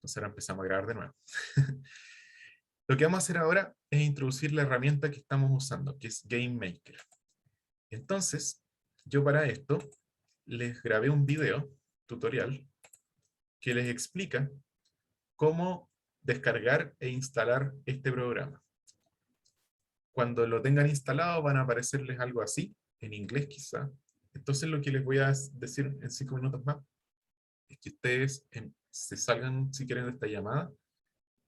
Entonces ahora empezamos a grabar de nuevo. Lo que vamos a hacer ahora es introducir la herramienta que estamos usando, que es GameMaker. Entonces, yo para esto les grabé un video tutorial que les explica cómo descargar e instalar este programa. Cuando lo tengan instalado van a aparecerles algo así, en inglés quizá. Entonces lo que les voy a decir en 5 minutos más es que ustedes se salgan si quieren de esta llamada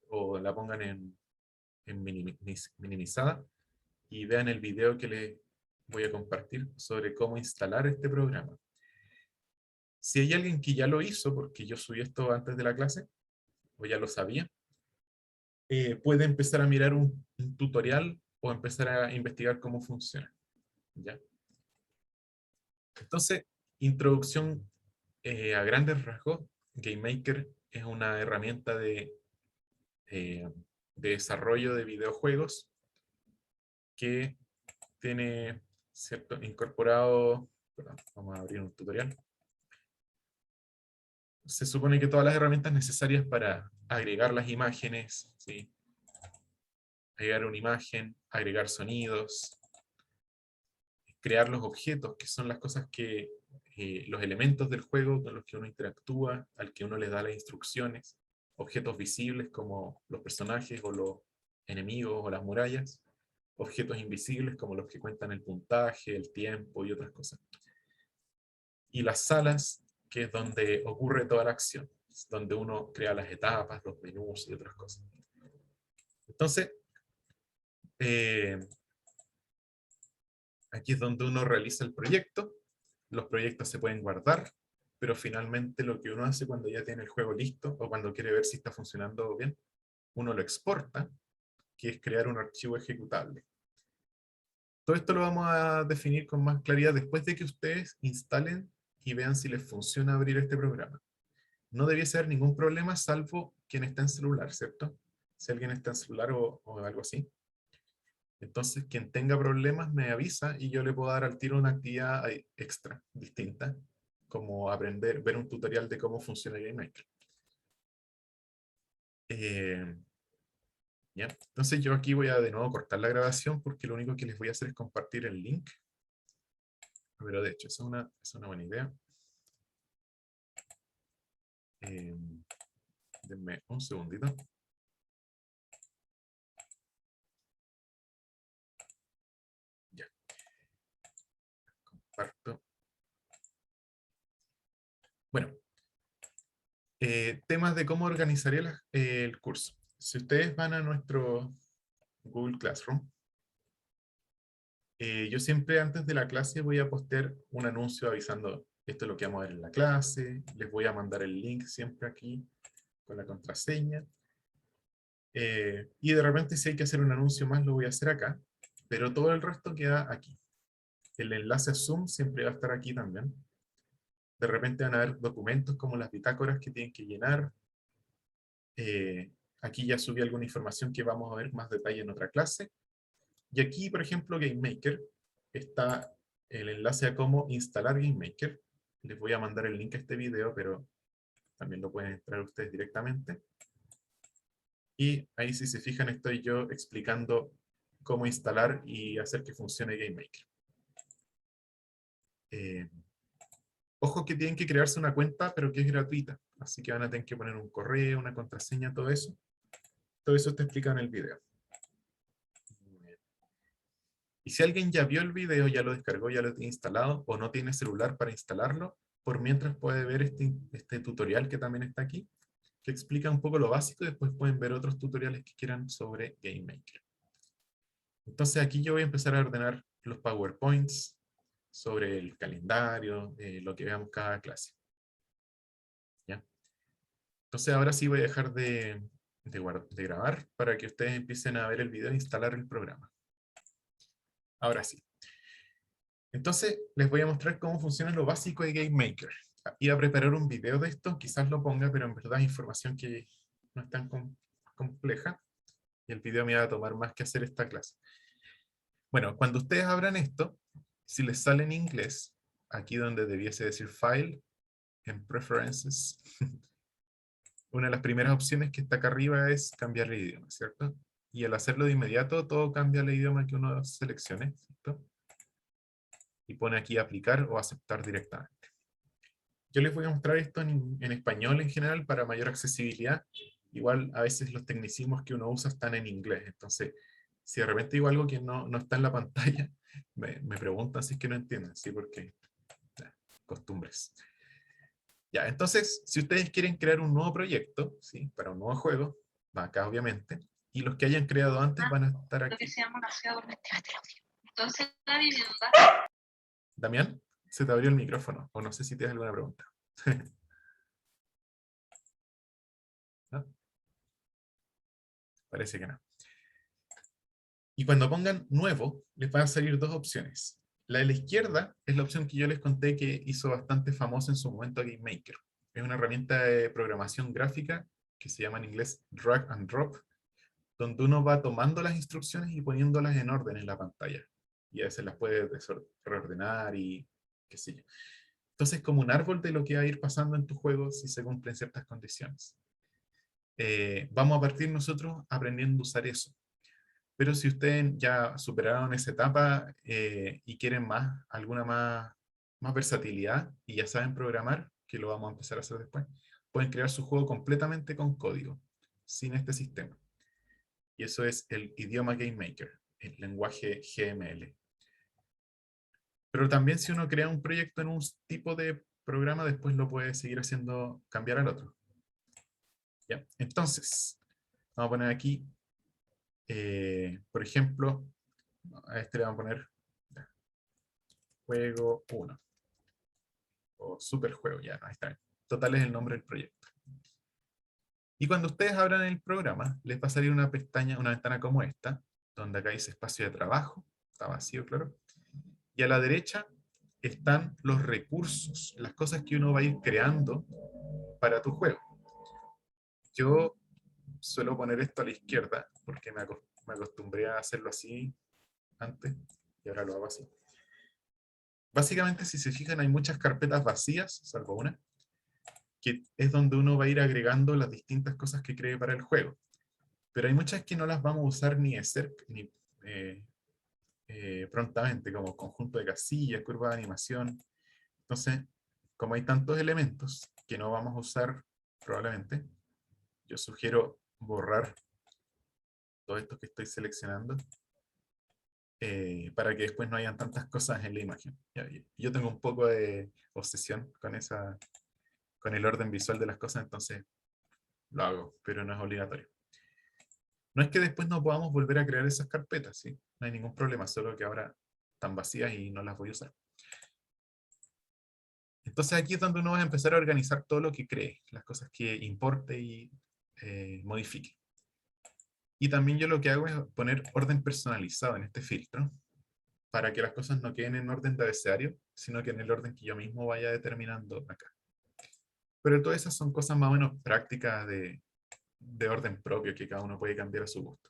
o la pongan en minimizada y vean el video que les voy a compartir sobre cómo instalar este programa. Si hay alguien que ya lo hizo, porque yo subí esto antes de la clase, o ya lo sabía, puede empezar a mirar un tutorial o empezar a investigar cómo funciona. ¿Ya? Entonces, introducción a grandes rasgos. GameMaker es una herramienta eh, de desarrollo de videojuegos que tiene cierto incorporado, perdón, vamos a abrir un tutorial. Se supone que todas las herramientas necesarias para agregar las imágenes, ¿sí? Agregar una imagen, agregar sonidos, crear los objetos, que son las cosas que, los elementos del juego con los que uno interactúa, al que uno le da las instrucciones, objetos visibles como los personajes o los enemigos o las murallas, objetos invisibles como los que cuentan el puntaje, el tiempo y otras cosas. Y las salas, que es donde ocurre toda la acción, es donde uno crea las etapas, los menús y otras cosas. Entonces, aquí es donde uno realiza el proyecto, los proyectos se pueden guardar, pero finalmente lo que uno hace cuando ya tiene el juego listo o cuando quiere ver si está funcionando bien, uno lo exporta, que es crear un archivo ejecutable. Todo esto lo vamos a definir con más claridad después de que ustedes instalen y vean si les funciona abrir este programa. No debiese haber ningún problema salvo quien está en celular, ¿cierto? Si alguien está en celular o algo así. Entonces, quien tenga problemas me avisa y yo le puedo dar al tiro una actividad extra, distinta, como aprender, ver un tutorial de cómo funciona GameMaker. ¿Ya? Entonces yo aquí voy a de nuevo cortar la grabación porque lo único que les voy a hacer es compartir el link. Pero de hecho, esa es una buena idea. Denme un segundito. Ya, comparto. Bueno, temas de cómo organizaría el curso. Si ustedes van a nuestro Google Classroom, yo siempre antes de la clase voy a postear un anuncio avisando esto es lo que vamos a ver en la clase, les voy a mandar el link siempre aquí con la contraseña. Y de repente si hay que hacer un anuncio más lo voy a hacer acá, pero todo el resto queda aquí. El enlace a Zoom siempre va a estar aquí también. De repente van a haber documentos como las bitácoras que tienen que llenar. Aquí ya subí alguna información que vamos a ver más detalle en otra clase. Y aquí, por ejemplo, GameMaker, está el enlace a cómo instalar GameMaker. Les voy a mandar el link a este video, pero también lo pueden entrar ustedes directamente. Y ahí, si se fijan, estoy yo explicando cómo instalar y hacer que funcione GameMaker. Ojo que tienen que crearse una cuenta, pero que es gratuita. Así que van a tener que poner un correo, una contraseña, todo eso. Todo eso está explicado en el video. Y si alguien ya vio el video, ya lo descargó, ya lo tiene instalado, o no tiene celular para instalarlo, por mientras puede ver este tutorial que también está aquí, que explica un poco lo básico, y después pueden ver otros tutoriales que quieran sobre GameMaker. Entonces aquí yo voy a empezar a ordenar los PowerPoints sobre el calendario, lo que veamos cada clase. ¿Ya? Entonces ahora sí voy a dejar de grabar para que ustedes empiecen a ver el video e instalar el programa. Ahora sí. Entonces les voy a mostrar cómo funciona lo básico de GameMaker. Iba a preparar un video de esto, quizás lo ponga, pero en verdad es información que no es tan compleja. Y el video me va a tomar más que hacer esta clase. Bueno, cuando ustedes abran esto, si les sale en inglés, aquí donde debiese decir File, en Preferences, una de las primeras opciones que está acá arriba es cambiar el idioma, ¿cierto? Y al hacerlo de inmediato, todo cambia el idioma que uno seleccione, ¿cierto? Y pone aquí aplicar o aceptar directamente. Yo les voy a mostrar esto en español en general para mayor accesibilidad. Igual a veces los tecnicismos que uno usa están en inglés, entonces si de repente digo algo que no está en la pantalla, me preguntan si es que no entienden, ¿sí? Porque ya, costumbres. Ya, entonces, si ustedes quieren crear un nuevo proyecto, ¿sí? Para un nuevo juego, va acá obviamente, y los que hayan creado antes van a estar Lo que aquí. se llama una ciudad dormitorio. Entonces, la vivienda. Damián, se te abrió el micrófono, o no sé si tienes alguna pregunta. ¿No? Parece que no. Y cuando pongan nuevo, les van a salir dos opciones. La de la izquierda es la opción que yo les conté que hizo bastante famosa en su momento a GameMaker. Es una herramienta de programación gráfica que se llama en inglés drag and drop, donde uno va tomando las instrucciones y poniéndolas en orden en la pantalla. Y a veces las puede reordenar y qué sé yo. Entonces, como un árbol de lo que va a ir pasando en tu juego si se cumplen ciertas condiciones. Vamos a partir nosotros aprendiendo a usar eso. Pero si ustedes ya superaron esa etapa y quieren alguna más versatilidad y ya saben programar, que lo vamos a empezar a hacer después, pueden crear su juego completamente con código, sin este sistema. Y eso es el idioma GameMaker, el lenguaje GML. Pero también si uno crea un proyecto en un tipo de programa, después lo puede seguir haciendo cambiar al otro. ¿Ya? Entonces, vamos a poner aquí, por ejemplo, a este le vamos a poner juego 1 o superjuego, ya, ahí está. Total es el nombre del proyecto. Y cuando ustedes abran el programa, les va a salir una pestaña, una ventana como esta, donde acá dice espacio de trabajo, está vacío, claro. Y a la derecha están los recursos, las cosas que uno va a ir creando para tu juego. Yo suelo poner esto a la izquierda, porque me acostumbré a hacerlo así antes, y ahora lo hago así. Básicamente, si se fijan, hay muchas carpetas vacías, salvo una, que es donde uno va a ir agregando las distintas cosas que cree para el juego. Pero hay muchas que no las vamos a usar ni de cerca, ni prontamente, como conjunto de casillas, curva de animación. Entonces, como hay tantos elementos que no vamos a usar probablemente, yo sugiero borrar todos estos que estoy seleccionando para que después no hayan tantas cosas en la imagen. Yo tengo un poco de obsesión con el orden visual de las cosas, entonces lo hago, pero no es obligatorio. No es que después no podamos volver a crear esas carpetas, ¿sí? No hay ningún problema, solo que ahora están vacías y no las voy a usar. Entonces aquí es donde uno va a empezar a organizar todo lo que cree, las cosas que importe y modifique. Y también yo lo que hago es poner orden personalizado en este filtro, para que las cosas no queden en orden de abecedario, sino que en el orden que yo mismo vaya determinando acá. Pero todas esas son cosas más o menos prácticas de orden propio que cada uno puede cambiar a su gusto.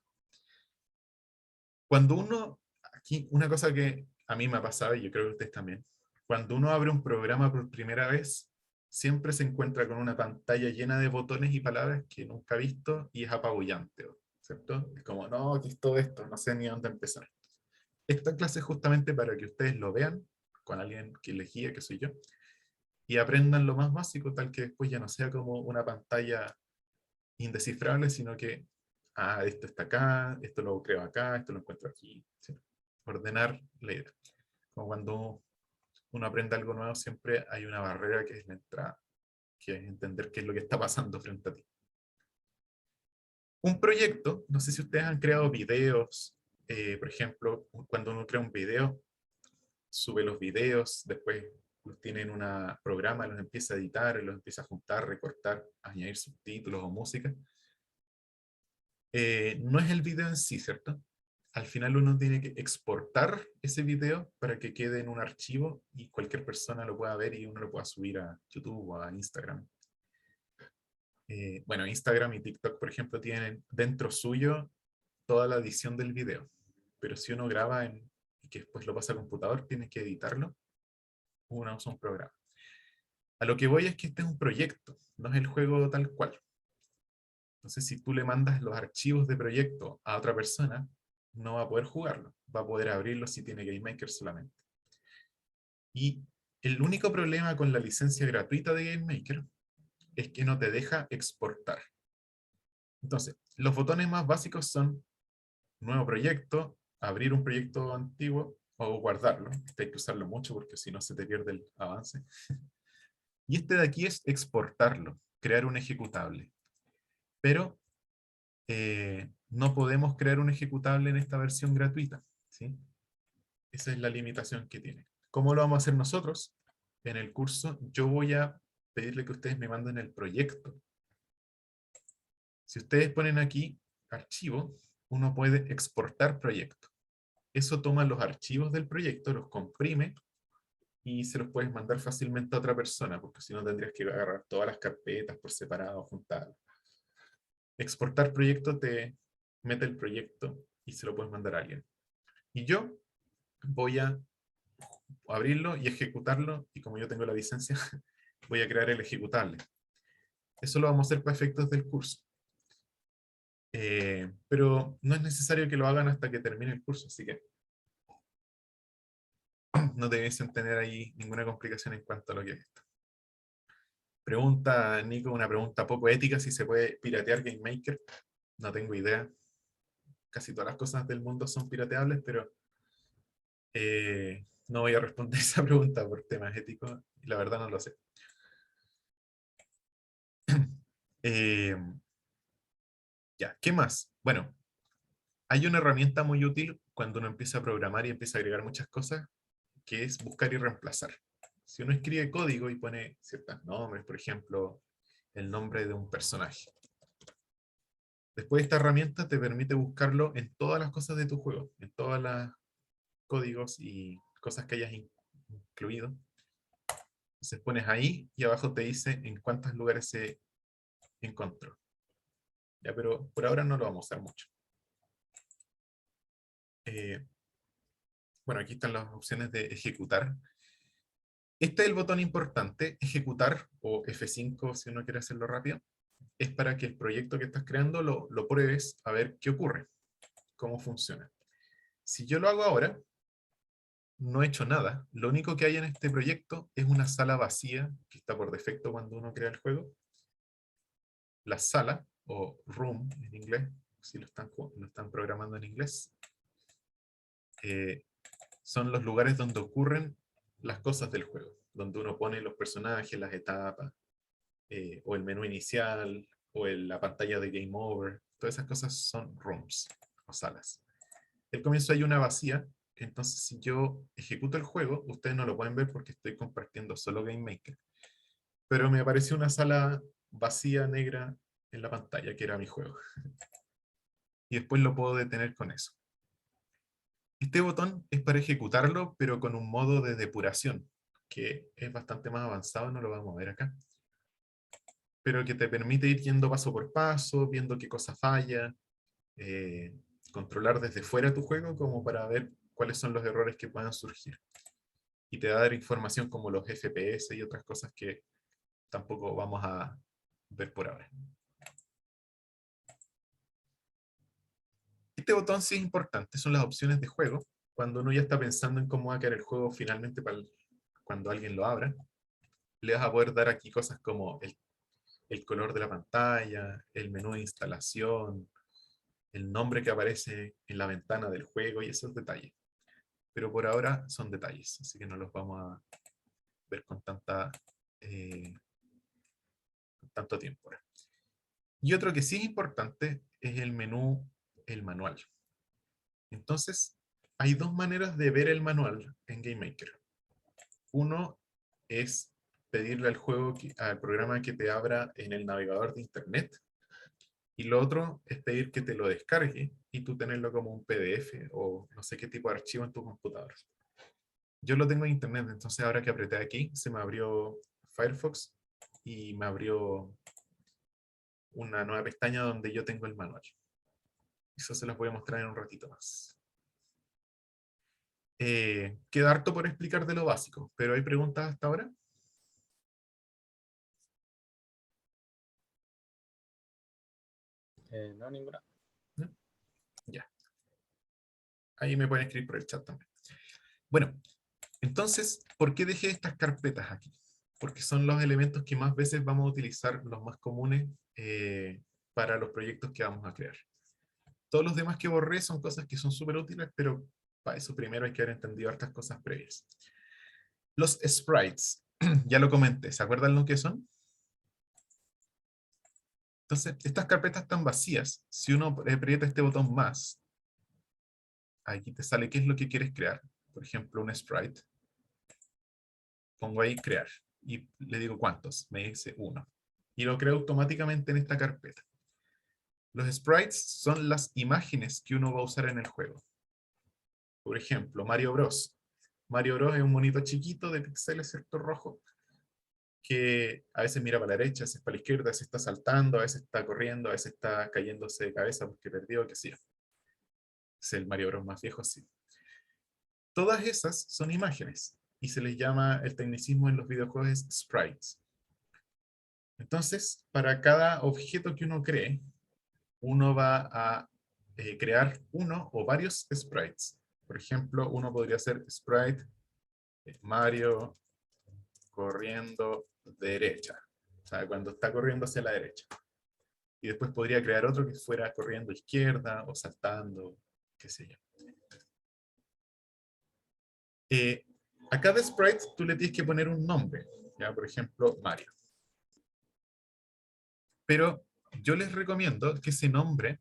Cuando uno, aquí una cosa que a mí me ha pasado y yo creo que a ustedes también, cuando uno abre un programa por primera vez, siempre se encuentra con una pantalla llena de botones y palabras que nunca ha visto y es apabullante, ¿cierto? Es como, no, ¿qué es todo esto? No sé ni dónde empezar. Esta clase es justamente para que ustedes lo vean con alguien que les guíe, que soy yo, y aprendan lo más básico, tal que después ya no sea como una pantalla indescifrable, sino que, esto está acá, esto lo creo acá, esto lo encuentro aquí. ¿Sí? Ordenar la idea. Como cuando uno aprende algo nuevo, siempre hay una barrera que es la entrada, que es entender qué es lo que está pasando frente a ti. Un proyecto, no sé si ustedes han creado videos, por ejemplo, cuando uno crea un video, sube los videos, después los tiene en un programa, los empieza a editar, los empieza a juntar, recortar, añadir subtítulos o música. No es el video en sí, ¿cierto? Al final uno tiene que exportar ese video para que quede en un archivo y cualquier persona lo pueda ver y uno lo pueda subir a YouTube o a Instagram. Bueno, Instagram y TikTok, por ejemplo, tienen dentro suyo toda la edición del video. Pero si uno graba y que después lo pasa a computador, tiene que editarlo, uno usa un programa. A lo que voy es que este es un proyecto, no es el juego tal cual. Entonces, si tú le mandas los archivos de proyecto a otra persona, no va a poder jugarlo. Va a poder abrirlo si tiene GameMaker solamente. Y el único problema con la licencia gratuita de GameMaker es que no te deja exportar. Entonces, los botones más básicos son nuevo proyecto, abrir un proyecto antiguo o guardarlo. Este hay que usarlo mucho porque si no se te pierde el avance. Y este de aquí es exportarlo, crear un ejecutable. Pero no podemos crear un ejecutable en esta versión gratuita, ¿sí? Esa es la limitación que tiene. ¿Cómo lo vamos a hacer nosotros? En el curso yo voy a pedirle que ustedes me manden el proyecto. Si ustedes ponen aquí archivo, uno puede exportar proyecto. Eso toma los archivos del proyecto, los comprime y se los puedes mandar fácilmente a otra persona, porque si no tendrías que agarrar todas las carpetas por separado, juntarlas. Exportar proyecto te mete el proyecto y se lo puedes mandar a alguien. Y yo voy a abrirlo y ejecutarlo, y como yo tengo la licencia, voy a crear el ejecutable. Eso lo vamos a hacer para efectos del curso. Pero no es necesario que lo hagan hasta que termine el curso, así que no debiesen tener ahí ninguna complicación en cuanto a lo que es esto. Pregunta Nico, una pregunta poco ética, si se puede piratear GameMaker. No tengo idea. Casi todas las cosas del mundo son pirateables, pero no voy a responder esa pregunta por temas éticos, y la verdad no lo sé. Eh, ya, ¿qué más? Bueno, hay una herramienta muy útil cuando uno empieza a programar y empieza a agregar muchas cosas, que es buscar y reemplazar. Si uno escribe código y pone ciertos nombres, por ejemplo, el nombre de un personaje. Después esta herramienta te permite buscarlo en todas las cosas de tu juego, en todos los códigos y cosas que hayas incluido. Entonces pones ahí y abajo te dice en cuántos lugares se encontró. Ya, pero por ahora no lo vamos a usar mucho. Eh, bueno, aquí están las opciones de ejecutar. Este es el botón importante, ejecutar, o F5 si uno quiere hacerlo rápido. Es para que el proyecto que estás creando lo pruebes a ver qué ocurre, cómo funciona. Si yo lo hago ahora, no he hecho nada. Lo único que hay en este proyecto es una sala vacía, que está por defecto cuando uno crea el juego. La sala, o room en inglés, si lo están programando en inglés, son los lugares donde ocurren las cosas del juego, donde uno pone los personajes, las etapas, o el menú inicial, o la pantalla de Game Over. Todas esas cosas son rooms, o salas. Al comienzo hay una vacía, entonces si yo ejecuto el juego, ustedes no lo pueden ver porque estoy compartiendo solo GameMaker. Pero me apareció una sala vacía negra en la pantalla, que era mi juego. Y después lo puedo detener con eso. Este botón es para ejecutarlo, pero con un modo de depuración, que es bastante más avanzado, no lo vamos a ver acá. Pero que te permite ir yendo paso por paso, viendo qué cosa falla, eh, controlar desde fuera tu juego como para ver cuáles son los errores que puedan surgir. Y te va a dar información como los FPS y otras cosas que tampoco vamos a ver por ahora. Este botón sí es importante, son las opciones de juego. Cuando uno ya está pensando en cómo va a quedar el juego finalmente cuando alguien lo abra, le vas a poder dar aquí cosas como el color de la pantalla, el menú de instalación, el nombre que aparece en la ventana del juego y esos detalles. Pero por ahora son detalles, así que no los vamos a ver con tanto tiempo ahora. Y otro que sí es importante es el menú, el manual. Entonces, hay dos maneras de ver el manual en GameMaker. Uno es pedirle al programa que te abra en el navegador de internet, y lo otro es pedir que te lo descargue y tú tenerlo como un PDF o no sé qué tipo de archivo en tu computadora. Yo lo tengo en internet, entonces ahora que apreté aquí, se me abrió Firefox y me abrió una nueva pestaña donde yo tengo el manual. Eso se los voy a mostrar en un ratito más. Queda harto por explicar de lo básico, pero ¿hay preguntas hasta ahora? No, ninguna. ¿No? Ya. Ahí me pueden escribir por el chat también. Bueno, entonces, ¿por qué dejé estas carpetas aquí? Porque son los elementos que más veces vamos a utilizar, los más comunes, para los proyectos que vamos a crear. Todos los demás que borré son cosas que son súper útiles, pero para eso primero hay que haber entendido estas cosas previas. Los sprites, ya lo comenté, ¿se acuerdan lo que son? Entonces, estas carpetas están vacías. Si uno aprieta este botón más, aquí te sale qué es lo que quieres crear. Por ejemplo, un sprite. Pongo ahí crear y le digo cuántos. Me dice 1. Y lo creo automáticamente en esta carpeta. Los sprites son las imágenes que uno va a usar en el juego. Por ejemplo, Mario Bros. Mario Bros es un monito chiquito de píxeles, ¿cierto? Rojo, que a veces mira para la derecha, a veces para la izquierda, a veces está saltando, a veces está corriendo, a veces está cayéndose de cabeza porque perdió, qué sé yo. Es el Mario Bros más viejo, sí. Todas esas son imágenes y se les llama, el tecnicismo en los videojuegos es sprites. Entonces, para cada objeto que uno cree, uno va a crear uno o varios sprites. Por ejemplo, uno podría hacer sprite Mario corriendo derecha. O sea, cuando está corriendo hacia la derecha. Y después podría crear otro que fuera corriendo izquierda o saltando, qué sé yo. A cada sprite tú le tienes que poner un nombre. ¿Ya? Por ejemplo, Mario. Pero yo les recomiendo que ese nombre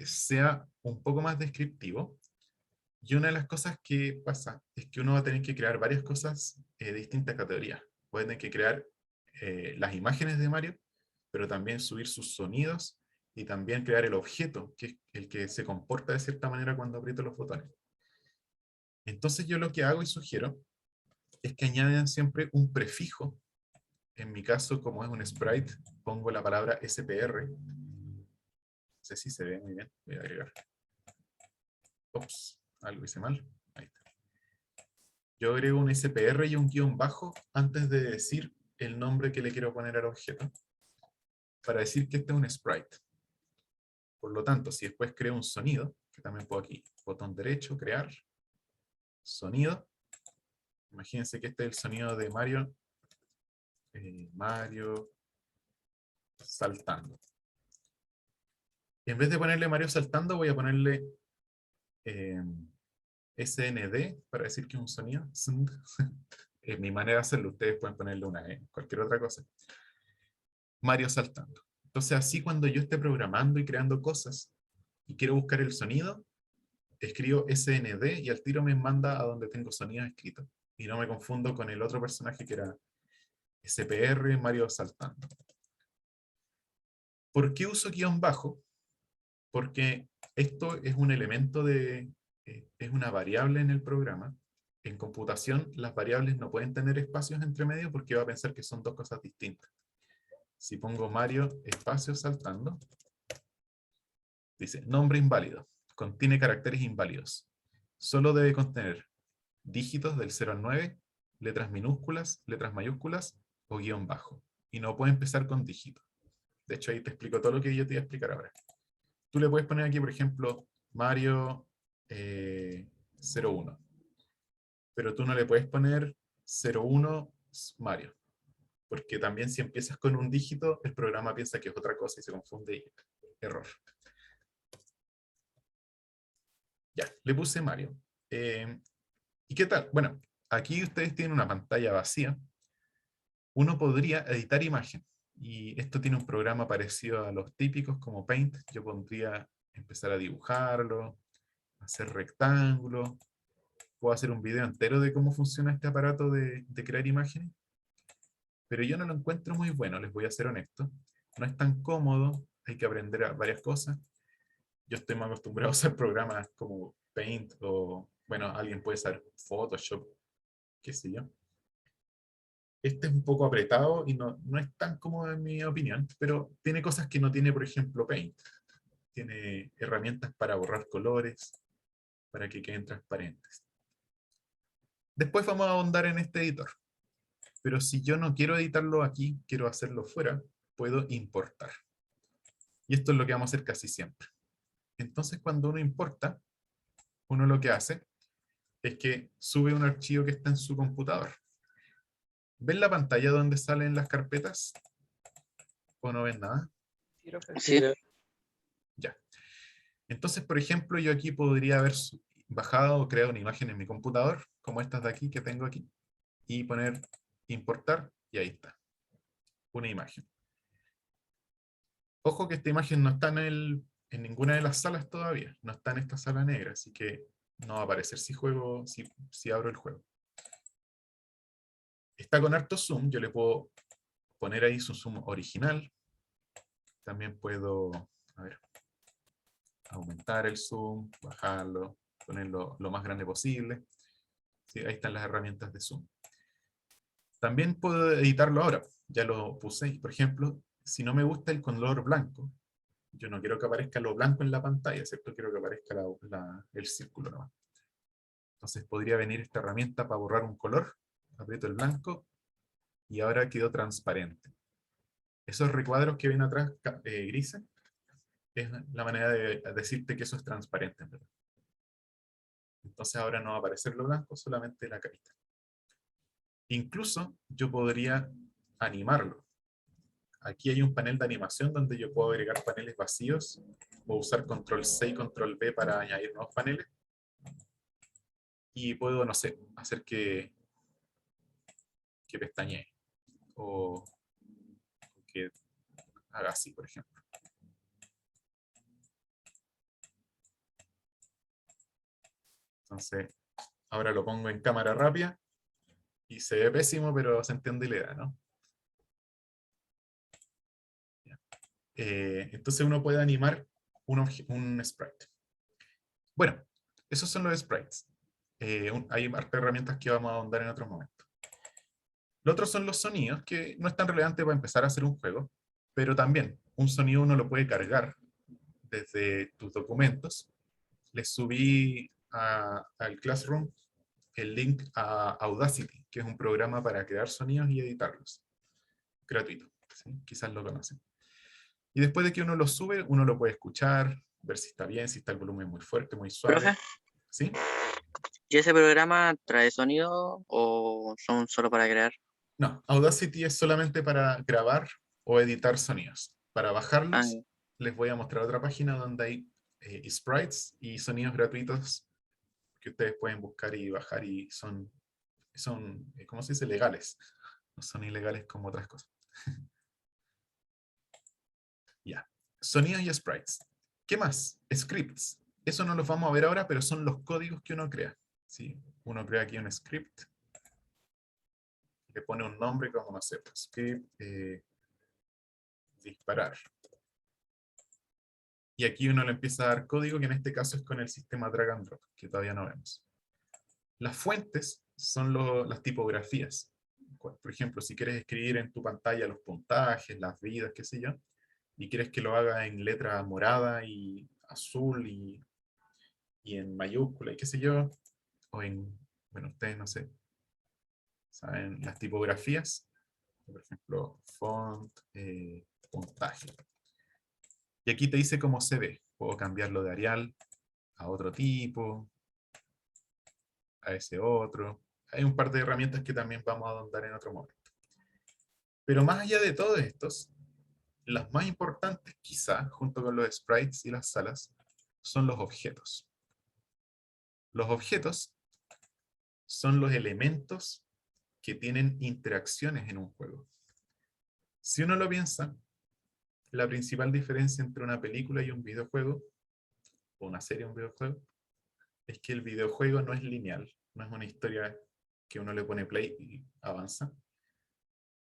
sea un poco más descriptivo. Y una de las cosas que pasa es que uno va a tener que crear varias cosas de distintas categorías. Puede tener que crear las imágenes de Mario, pero también subir sus sonidos y también crear el objeto, que es el que se comporta de cierta manera cuando aprieto los botones. Entonces yo lo que hago y sugiero es que añadan siempre un prefijo. En mi caso, como es un sprite, pongo la palabra SPR. No sé si se ve muy bien. Voy a agregar. Ops, algo hice mal. Ahí está. Yo agrego un SPR y un guión bajo antes de decir el nombre que le quiero poner al objeto, para decir que este es un sprite. Por lo tanto, si después creo un sonido, que también puedo aquí, botón derecho, crear, sonido. Imagínense que este es el sonido de Mario. Mario saltando. Y en vez de ponerle Mario saltando, voy a ponerle SND para decir que es un sonido. Es mi manera de hacerlo. Ustedes pueden ponerle una cualquier otra cosa. Mario saltando. Entonces, así cuando yo esté programando y creando cosas y quiero buscar el sonido, escribo SND y al tiro me manda a donde tengo sonidos escritos. Y no me confundo con el otro personaje que era SPR Mario saltando. ¿Por qué uso guión bajo? Porque esto es un elemento es una variable en el programa. En computación, las variables no pueden tener espacios entre medio porque va a pensar que son dos cosas distintas. Si pongo Mario espacio saltando, dice nombre inválido, contiene caracteres inválidos. Solo debe contener dígitos del 0 al 9, letras minúsculas, letras mayúsculas o guión bajo. Y no puede empezar con dígitos. De hecho, ahí te explico todo lo que yo te voy a explicar ahora. Tú le puedes poner aquí, por ejemplo, Mario 01. Pero tú no le puedes poner 01 Mario. Porque también si empiezas con un dígito, el programa piensa que es otra cosa y se confunde y error. Ya, le puse Mario. ¿Y qué tal? Bueno, aquí ustedes tienen una pantalla vacía. Uno podría editar imagen. Y esto tiene un programa parecido a los típicos como Paint. Yo podría empezar a dibujarlo, hacer rectángulos. Puedo hacer un video entero de cómo funciona este aparato de crear imágenes. Pero yo no lo encuentro muy bueno, les voy a ser honesto. No es tan cómodo, hay que aprender varias cosas. Yo estoy más acostumbrado a usar programas como Paint o, bueno, alguien puede usar Photoshop, qué sé yo. Este es un poco apretado y no es tan cómodo en mi opinión, pero tiene cosas que no tiene, por ejemplo, Paint. Tiene herramientas para borrar colores, para que queden transparentes. Después vamos a ahondar en este editor. Pero si yo no quiero editarlo aquí, quiero hacerlo fuera, puedo importar. Y esto es lo que vamos a hacer casi siempre. Entonces, cuando uno importa, uno lo que hace es que sube un archivo que está en su computador. ¿Ven la pantalla donde salen las carpetas? ¿O no ven nada? Sí. Ya. Entonces, por ejemplo, yo aquí podría haber bajado o creado una imagen en mi computador, como estas de aquí que tengo aquí, y poner importar, y ahí está, una imagen. Ojo que esta imagen no está en ninguna de las salas todavía, no está en esta sala negra, así que no va a aparecer si abro el juego. Está con harto zoom, yo le puedo poner ahí su zoom original. También puedo, a ver, aumentar el zoom, bajarlo, ponerlo lo más grande posible. Sí, ahí están las herramientas de zoom. También puedo editarlo ahora, ya lo puse, por ejemplo, si no me gusta el color blanco, yo no quiero que aparezca lo blanco en la pantalla, ¿cierto? Quiero que aparezca el círculo nomás. Entonces podría venir esta herramienta para borrar un color, aprieto el blanco y ahora quedó transparente. Esos recuadros que ven atrás grises, es la manera de decirte que eso es transparente, ¿verdad? Entonces ahora no va a aparecer lo blanco, solamente la carita. Incluso yo podría animarlo. Aquí hay un panel de animación donde yo puedo agregar paneles vacíos o usar control C y control V para añadir nuevos paneles. Y puedo, no sé, hacer que pestañee o que haga así, por ejemplo. Entonces, ahora lo pongo en cámara rápida y se ve pésimo, pero se entiende la idea, ¿no? Entonces uno puede animar un sprite. Bueno, esos son los sprites. Hay hartas herramientas que vamos a ahondar en otro momento. Lo otro son los sonidos, que no es tan relevante para empezar a hacer un juego, pero también un sonido uno lo puede cargar desde tus documentos. Les subí al Classroom el link a Audacity, que es un programa para crear sonidos y editarlos. Gratuito, ¿sí? Quizás lo conocen. Y después de que uno lo sube, uno lo puede escuchar, ver si está bien, si está el volumen muy fuerte, muy suave. Profe, ¿Sí? ¿y ese programa trae sonido o son solo para crear? No, Audacity es solamente para grabar o editar sonidos. Para Ah, bajarlos, les voy a mostrar otra página donde hay sprites y sonidos gratuitos que ustedes pueden buscar y bajar y son ¿cómo se dice? Legales. No son ilegales como otras cosas. Ya. Sonidos y sprites. ¿Qué más? Scripts. Eso no los vamos a ver ahora, pero son los códigos que uno crea. ¿Sí? Uno crea aquí un script, le pone un nombre como, no sé, pues, script disparar. Y aquí uno le empieza a dar código, que en este caso es con el sistema drag and drop, que todavía no vemos. Las fuentes son las tipografías. Por ejemplo, si quieres escribir en tu pantalla los puntajes, las vidas, qué sé yo, y quieres que lo haga en letra morada y azul y en mayúscula y qué sé yo, o en, bueno, ustedes no sé, saben las tipografías, por ejemplo, font, puntaje. Y aquí te dice cómo se ve. Puedo cambiarlo de Arial a otro tipo, a ese otro. Hay un par de herramientas que también vamos a ahondar en otro momento. Pero más allá de todos estos, las más importantes quizá, junto con los sprites y las salas, son los objetos. Los objetos son los elementos que tienen interacciones en un juego. Si uno lo piensa, la principal diferencia entre una película y un videojuego, o una serie y un videojuego, es que el videojuego no es lineal, no es una historia que uno le pone play y avanza.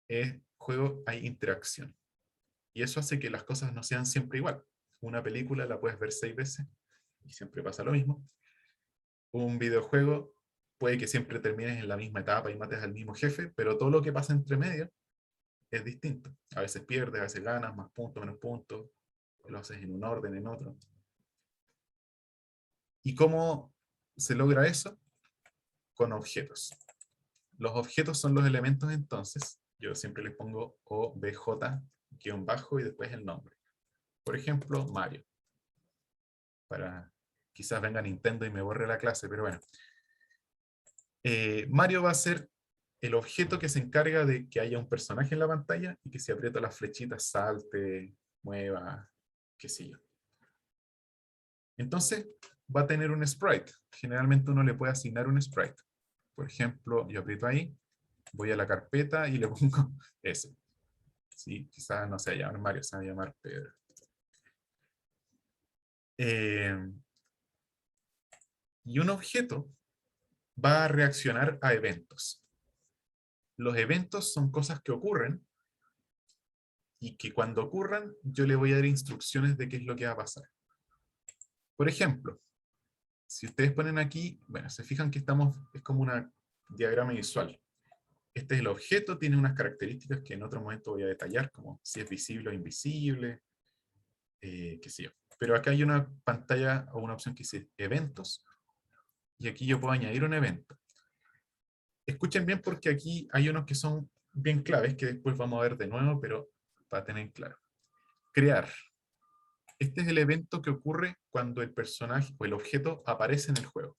Es juego, hay interacción. Y eso hace que las cosas no sean siempre igual. Una película la puedes ver 6 veces y siempre pasa lo mismo. Un videojuego puede que siempre termines en la misma etapa y mates al mismo jefe, pero todo lo que pasa entre medio es distinto. A veces pierdes, a veces ganas, más puntos, menos puntos, lo haces en un orden, en otro. ¿Y cómo se logra eso? Con objetos. Los objetos son los elementos entonces. Yo siempre les pongo OBJ guión bajo y después el nombre. Por ejemplo, Mario. Para quizás venga Nintendo y me borre la clase, pero bueno. Mario va a ser el objeto que se encarga de que haya un personaje en la pantalla y que si aprieto las flechitas salte, mueva, qué sé yo. Entonces va a tener un sprite. Generalmente uno le puede asignar un sprite. Por ejemplo, yo aprieto ahí, voy a la carpeta y le pongo ese. Sí, quizás no se va a llamar Mario, se va a llamar Pedro. Y un objeto va a reaccionar a eventos. Los eventos son cosas que ocurren y que cuando ocurran yo le voy a dar instrucciones de qué es lo que va a pasar. Por ejemplo, si ustedes ponen aquí, bueno, se fijan que es como un diagrama visual. Este es el objeto, tiene unas características que en otro momento voy a detallar, como si es visible o invisible, qué sé yo. Pero acá hay una pantalla o una opción que dice eventos, y aquí yo puedo añadir un evento. Escuchen bien porque aquí hay unos que son bien claves, que después vamos a ver de nuevo, pero para tener claro. Crear. Este es el evento que ocurre cuando el personaje o el objeto aparece en el juego.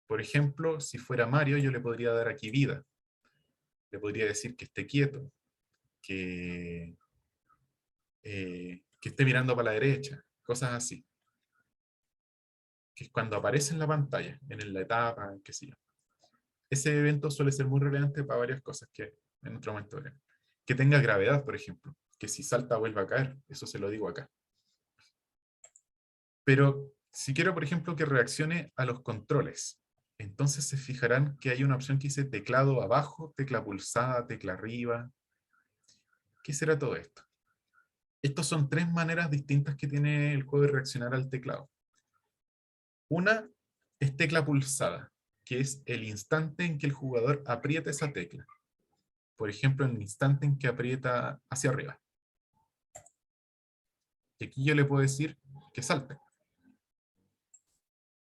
Por ejemplo, si fuera Mario, yo le podría dar aquí vida. Le podría decir que esté quieto, que esté mirando para la derecha, cosas así. Que es cuando aparece en la pantalla, en la etapa, qué sé yo. Ese evento suele ser muy relevante para varias cosas que en otro momento veremos. Que tenga gravedad, por ejemplo. Que si salta vuelva a caer. Eso se lo digo acá. Pero si quiero, por ejemplo, que reaccione a los controles, entonces se fijarán que hay una opción que dice teclado abajo, tecla pulsada, tecla arriba. ¿Qué será todo esto? Estas son tres maneras distintas que tiene el juego de reaccionar al teclado. Una es tecla pulsada, que es el instante en que el jugador aprieta esa tecla. Por ejemplo, en el instante en que aprieta hacia arriba. Y aquí yo le puedo decir que salte.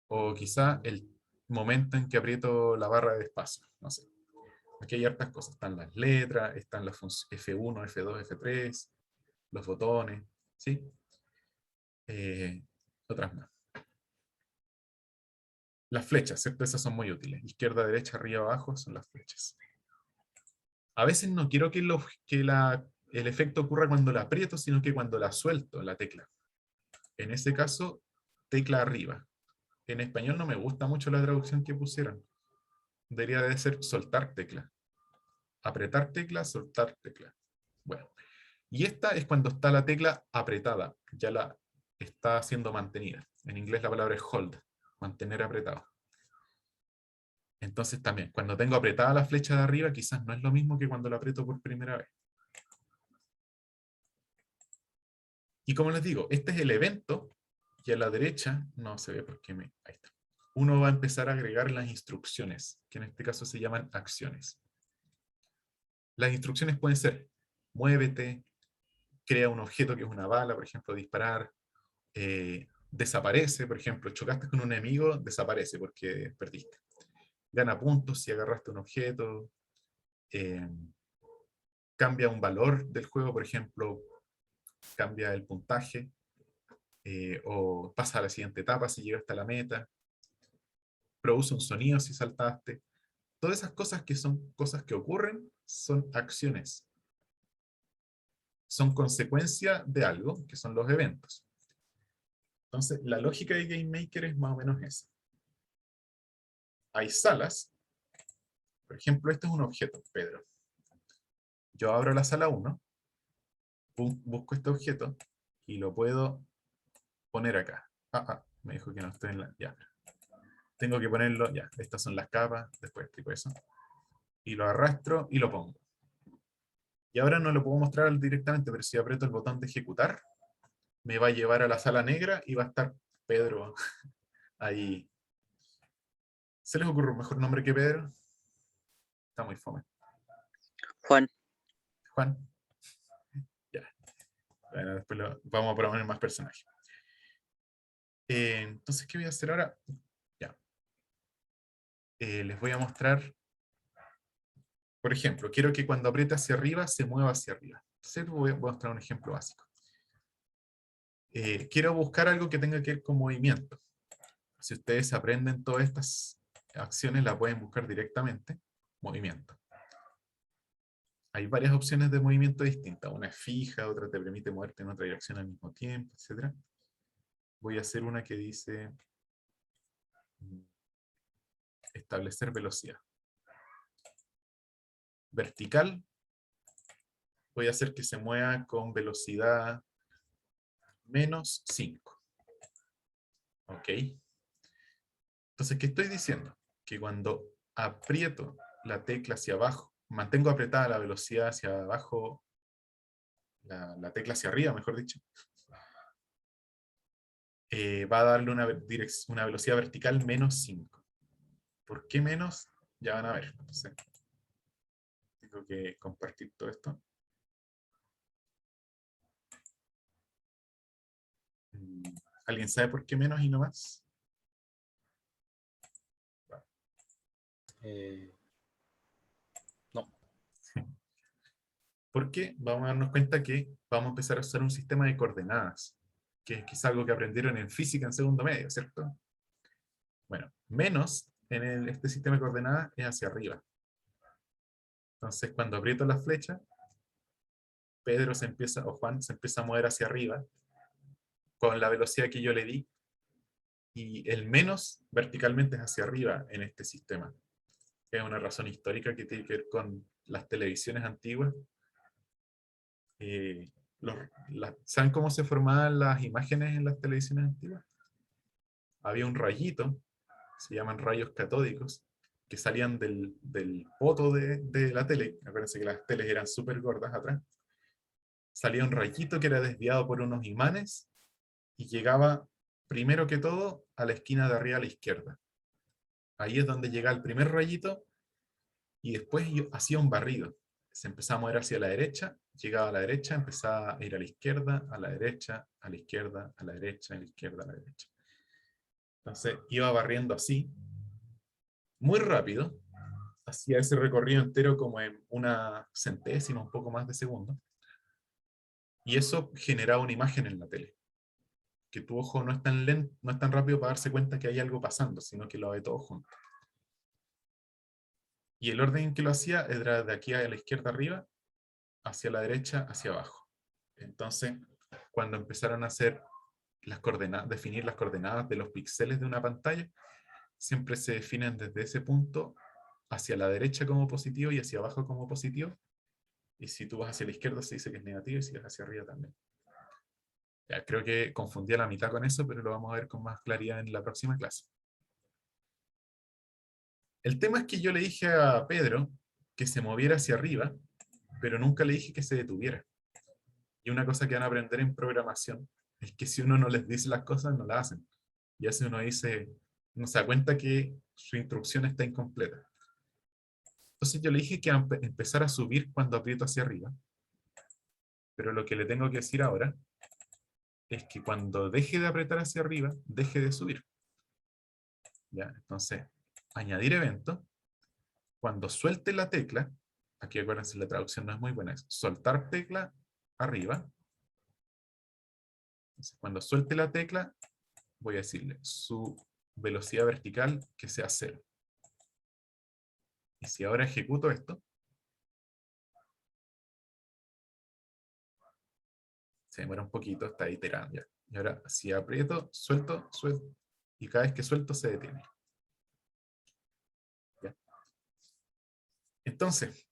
O quizá el momento en que aprieto la barra de espacio. No sé. Aquí hay hartas cosas. Están las letras, están las F1, F2, F3, los botones, ¿sí? Otras más. Las flechas, ¿cierto? Esas son muy útiles. Izquierda, derecha, arriba, abajo son las flechas. A veces no quiero que el efecto ocurra cuando la aprieto, sino que cuando la suelto, la tecla. En ese caso, tecla arriba. En español no me gusta mucho la traducción que pusieron. Debería de ser soltar tecla. Apretar tecla, soltar tecla. Bueno, y esta es cuando está la tecla apretada. Ya la está siendo mantenida. En inglés la palabra es hold, mantener apretado. Entonces también, cuando tengo apretada la flecha de arriba, quizás no es lo mismo que cuando la aprieto por primera vez. Y como les digo, este es el evento, y a la derecha, no se ve porque ahí está. Uno va a empezar a agregar las instrucciones, que en este caso se llaman acciones. Las instrucciones pueden ser, muévete, crea un objeto que es una bala, por ejemplo, disparar, desaparece, por ejemplo, chocaste con un enemigo, desaparece porque perdiste. Gana puntos si agarraste un objeto, cambia un valor del juego, por ejemplo, cambia el puntaje, o pasa a la siguiente etapa si llegaste a la meta, produce un sonido si saltaste. Todas esas cosas que son cosas que ocurren son acciones. Son consecuencia de algo, que son los eventos. Entonces, la lógica de GameMaker es más o menos esa. Hay salas. Por ejemplo, este es un objeto, Pedro. Yo abro la sala 1, busco este objeto y lo puedo poner acá. Me dijo que no estoy en la... Ya. Tengo que ponerlo, ya. Estas son las capas, después explico eso. Y lo arrastro y lo pongo. Y ahora no lo puedo mostrar directamente, pero si aprieto el botón de ejecutar, me va a llevar a la sala negra y va a estar Pedro ahí. ¿Se les ocurre un mejor nombre que Pedro? Está muy fome. Juan. Juan. Ya. Bueno, después vamos a proponer más personajes. Entonces, ¿qué voy a hacer ahora? Ya. Les voy a mostrar, por ejemplo, quiero que cuando apriete hacia arriba se mueva hacia arriba. Entonces voy a mostrar un ejemplo básico. quiero buscar algo que tenga que ver con movimiento. Si ustedes aprenden todas estas acciones, la pueden buscar directamente. Movimiento. Hay varias opciones de movimiento distintas. Una es fija, otra te permite moverte en otra dirección al mismo tiempo, etc. Voy a hacer una que dice establecer velocidad. Vertical. Voy a hacer que se mueva con velocidad menos 5. ¿Ok? Entonces, ¿qué estoy diciendo? Que cuando aprieto la tecla hacia abajo, mantengo apretada la velocidad hacia abajo, la tecla hacia arriba, mejor dicho, va a darle una velocidad vertical menos 5. ¿Por qué menos? Ya van a ver. Entonces, tengo que compartir todo esto. ¿Alguien sabe por qué menos y no más? No. Porque vamos a darnos cuenta que vamos a empezar a usar un sistema de coordenadas, que es quizá algo que aprendieron en física en segundo medio, ¿cierto? Bueno, menos en este sistema de coordenadas es hacia arriba. Entonces, cuando aprieto la flecha, Pedro se empieza, o Juan se empieza a mover hacia arriba con la velocidad que yo le di, y el menos verticalmente es hacia arriba en este sistema. Es una razón histórica que tiene que ver con las televisiones antiguas. Eh, ¿Saben cómo se formaban las imágenes en las televisiones antiguas? Había un rayito, se llaman rayos catódicos, que salían del poto de la tele. Acuérdense que las teles eran súper gordas atrás. Salía un rayito que era desviado por unos imanes y llegaba, primero que todo, a la esquina de arriba a la izquierda. Ahí es donde llega el primer rayito y después hacía un barrido. Se empezaba a mover hacia la derecha, llegaba a la derecha, empezaba a ir a la izquierda, a la derecha, a la izquierda, a la derecha, a la izquierda, a la derecha. Entonces iba barriendo así, muy rápido, hacía ese recorrido entero como en una centésima, un poco más de segundo, y eso generaba una imagen en la tele, que tu ojo no es tan lento, no es tan rápido para darse cuenta que hay algo pasando, sino que lo ve todo junto. Y el orden en que lo hacía era de aquí a la izquierda arriba, hacia la derecha, hacia abajo. Entonces, cuando empezaron a hacer las coordenadas, definir las coordenadas de los píxeles de una pantalla, siempre se definen desde ese punto hacia la derecha como positivo y hacia abajo como positivo. Y si tú vas hacia la izquierda se dice que es negativo, y si vas hacia arriba también. Ya, creo que confundí a la mitad con eso, pero lo vamos a ver con más claridad en la próxima clase. El tema es que yo le dije a Pedro que se moviera hacia arriba, pero nunca le dije que se detuviera. Y una cosa que van a aprender en programación es que si uno no les dice las cosas, no las hacen. Y así uno dice, no se da cuenta que su instrucción está incompleta. Entonces yo le dije que empezar a subir cuando aprieto hacia arriba. Pero lo que le tengo que decir ahora es que cuando deje de apretar hacia arriba, deje de subir. ¿Ya? Entonces, añadir evento. Cuando suelte la tecla, aquí acuérdense, la traducción no es muy buena, es soltar tecla arriba. Entonces, cuando suelte la tecla, voy a decirle su velocidad vertical que sea 0. Y si ahora ejecuto esto, se demora un poquito, está iterando ya. Y ahora, si aprieto, suelto, suelto, y cada vez que suelto se detiene. ¿Ya? Entonces,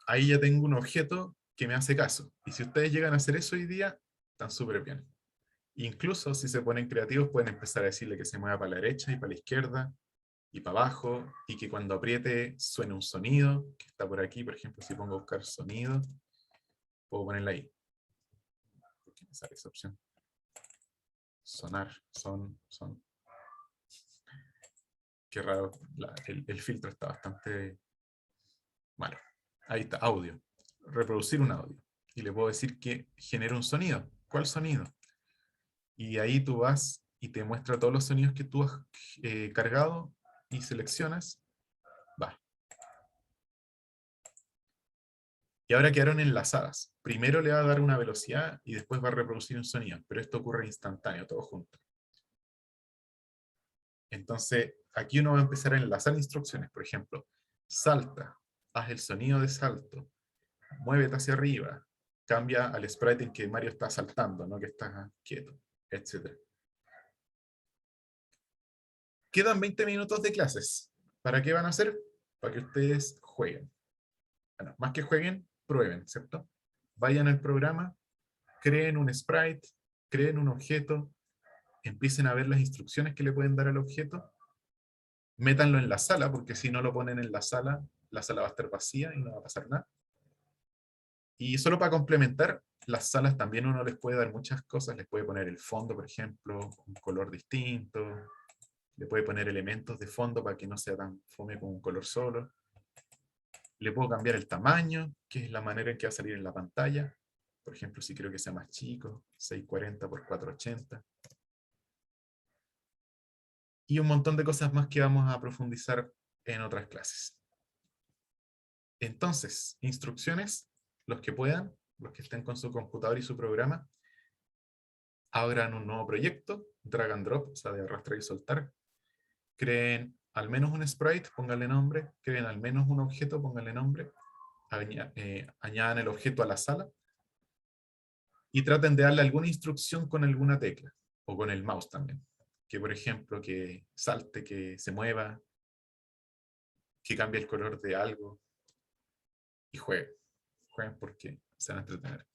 ahí ya tengo un objeto que me hace caso. Y si ustedes llegan a hacer eso hoy día, están súper bien. Incluso si se ponen creativos, pueden empezar a decirle que se mueva para la derecha y para la izquierda, y para abajo, y que cuando apriete suene un sonido, que está por aquí. Por ejemplo, si pongo a buscar sonido, puedo ponerla ahí. ¿Por qué me sale esa opción? Sonar, son. Qué raro, el filtro está bastante malo. Ahí está, audio. Reproducir un audio. Y le puedo decir que genere un sonido. ¿Cuál sonido? Y ahí tú vas y te muestra todos los sonidos que tú has cargado y seleccionas. Va. Y ahora quedaron enlazadas. Primero le va a dar una velocidad y después va a reproducir un sonido, pero esto ocurre instantáneo, todo junto. Entonces, aquí uno va a empezar a enlazar instrucciones. Por ejemplo, salta, haz el sonido de salto, muévete hacia arriba, cambia al sprite en que Mario está saltando, no que está quieto, etc. Quedan 20 minutos de clases. ¿Para qué van a hacer? Para que ustedes jueguen. Bueno, más que jueguen, prueben, ¿cierto? Vayan al programa, creen un sprite, creen un objeto, empiecen a ver las instrucciones que le pueden dar al objeto, métanlo en la sala, porque si no lo ponen en la sala va a estar vacía y no va a pasar nada. Y solo para complementar, las salas también uno les puede dar muchas cosas, les puede poner el fondo, por ejemplo, un color distinto, le puede poner elementos de fondo para que no sea tan fome como un color solo. Le puedo cambiar el tamaño, que es la manera en que va a salir en la pantalla. Por ejemplo, si quiero que sea más chico, 640 por 480. Y un montón de cosas más que vamos a profundizar en otras clases. Entonces, instrucciones, los que puedan, los que estén con su computador y su programa, abran un nuevo proyecto, drag and drop, o sea, de arrastrar y soltar, creen al menos un sprite, pónganle nombre, creen al menos un objeto, pónganle nombre, añadan el objeto a la sala, y traten de darle alguna instrucción con alguna tecla, o con el mouse también. Que por ejemplo, que salte, que se mueva, que cambie el color de algo, y jueguen. Jueguen porque se van a entretener.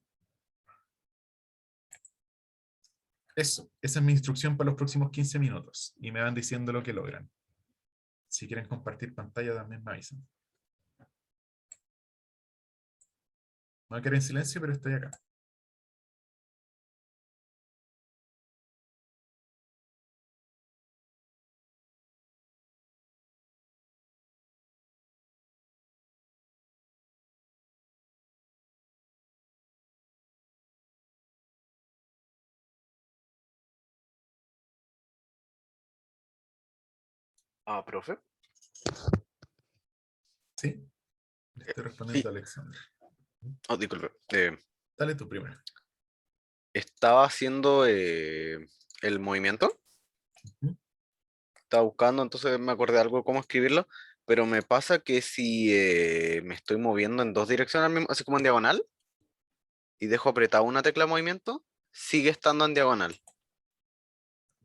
Eso, esa es mi instrucción para los próximos 15 minutos, y me van diciendo lo que logran. Si quieren compartir pantalla también me avisan. Me voy a quedar en silencio, pero estoy acá. Ah, profe. ¿Sí? Le estoy respondiendo Sí, a Alexander. oh, disculpe. Dale tú primero. Estaba haciendo el movimiento, Ujú. estaba buscando, entonces me acordé de algo cómo escribirlo, pero me pasa que si me estoy moviendo en dos direcciones, así como en diagonal, y dejo apretada una tecla de movimiento, sigue estando en diagonal.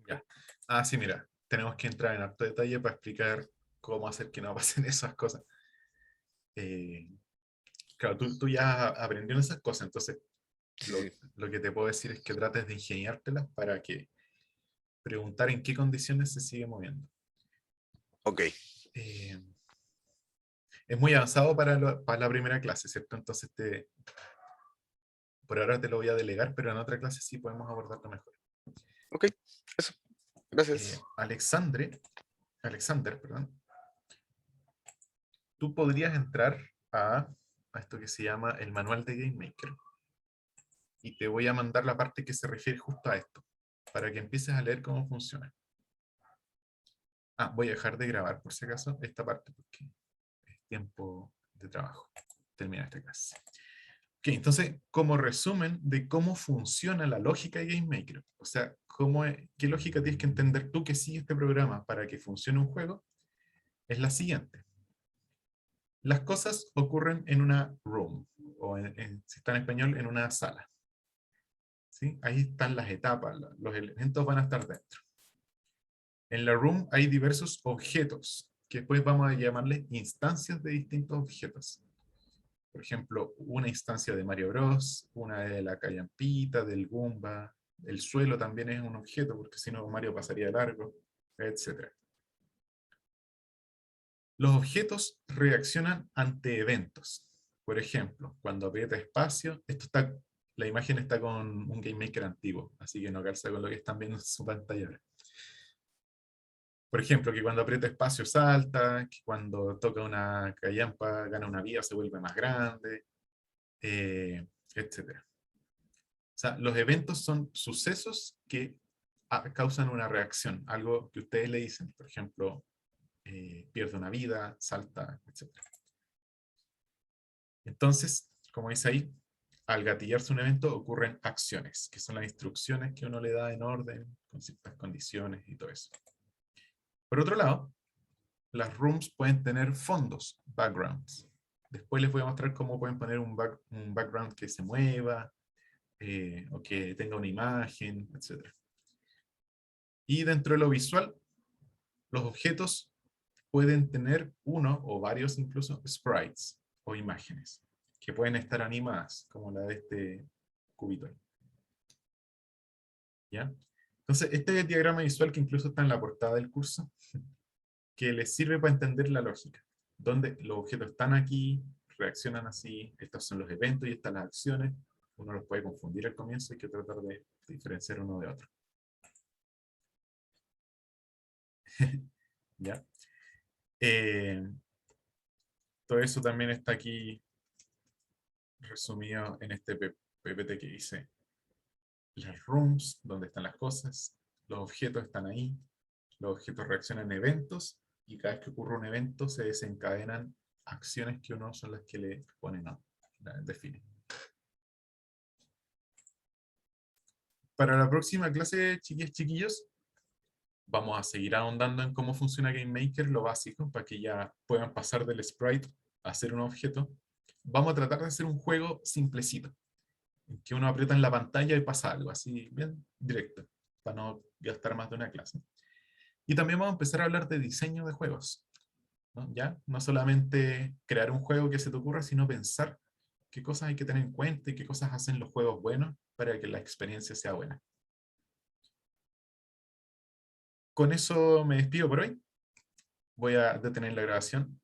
Ya. Ah, sí, mira. Tenemos que entrar en harto detalle para explicar cómo hacer que no pasen esas cosas. Eh, claro, tú ya aprendieron esas cosas, entonces Sí, lo, sí. lo que te puedo decir es que trates de ingeniártelas para que preguntar en qué condiciones se sigue moviendo. Ok, Eh, es muy avanzado para la primera clase, ¿cierto? Entonces, por ahora te lo voy a delegar, pero en otra clase sí podemos abordarlo mejor. ok, eso, gracias. Alexander, perdón, tú podrías entrar a esto que se llama el manual de GameMaker. Y te voy a mandar la parte que se refiere justo a esto, para que empieces a leer cómo funciona. Ah, voy a dejar de grabar por si acaso esta parte, porque es tiempo de trabajo. Termina esta clase. Ok, entonces, como resumen de cómo funciona la lógica de GameMaker, o sea, qué lógica tienes que entender tú que sigue este programa para que funcione un juego, es la siguiente. Las cosas ocurren en una room, o si está en español, en una sala. ¿Sí? Ahí están las etapas, los elementos van a estar dentro. En la room hay diversos objetos, que después vamos a llamarles instancias de distintos objetos. Por ejemplo, una instancia de Mario Bros, una de la Callampita, del Goomba, el suelo también es un objeto, porque si no Mario pasaría de largo, etc. Los objetos reaccionan ante eventos. Por ejemplo, cuando aprieta espacio, la imagen está con un GameMaker antiguo, así que no calza con lo que están viendo en su pantalla ahora. Por ejemplo, que cuando aprieta espacio salta, que cuando toca una callampa gana una vida, se vuelve más grande, etc. O sea, los eventos son sucesos que causan una reacción, algo que ustedes le dicen, por ejemplo, pierde una vida, salta, etc. Entonces, como dice ahí, al gatillarse un evento ocurren acciones, que son las instrucciones que uno le da en orden, con ciertas condiciones y todo eso. Por otro lado, las rooms pueden tener fondos, backgrounds. Después les voy a mostrar cómo pueden poner un background que se mueva, o que tenga una imagen, etc. Y dentro de lo visual, los objetos pueden tener uno o varios incluso sprites o imágenes que pueden estar animadas, como la de este cubito. ¿Ya? Entonces, este es el diagrama visual que incluso está en la portada del curso, que les sirve para entender la lógica, donde los objetos están aquí, reaccionan así, estos son los eventos y estas las acciones. Uno los puede confundir al comienzo, hay que tratar de diferenciar uno de otro. ¿Ya? Todo eso también está aquí resumido en este PPT que dice las rooms, donde están las cosas, los objetos están ahí, los objetos reaccionan a eventos, y cada vez que ocurre un evento se desencadenan acciones que uno son las que le ponen define. Para la próxima clase, chiquillas, chiquillos, vamos a seguir ahondando en cómo funciona GameMaker, lo básico, para que ya puedan pasar del sprite a hacer un objeto. Vamos a tratar de hacer un juego simplecito, en que uno aprieta en la pantalla y pasa algo, así bien directo, para no gastar más de una clase. Y también vamos a empezar a hablar de diseño de juegos, ¿no? ¿Ya? No solamente crear un juego que se te ocurra, sino pensar qué cosas hay que tener en cuenta y qué cosas hacen los juegos buenos para que la experiencia sea buena. Con eso me despido por hoy. Voy a detener la grabación